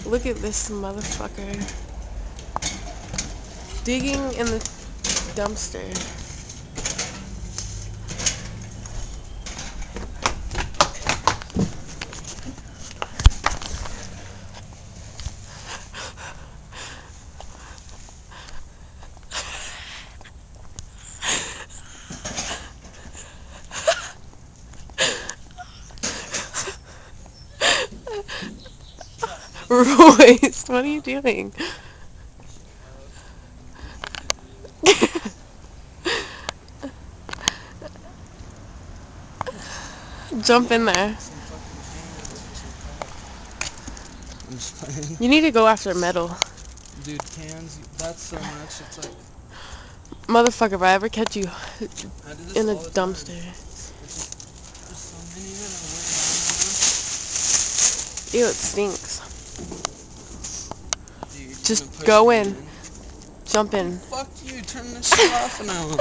Look at this motherfucker. Digging in the dumpster. Royce, what are you doing? Jump in there. I'm just playing. You need to go after metal. Dude, cans, that's so much, it's like... Motherfucker, if I ever catch you I do this in a all the time. dumpster. There's so many of them. Ew, it stinks. Dude, Just go in. Jump in. Fuck you, turn this shit off now.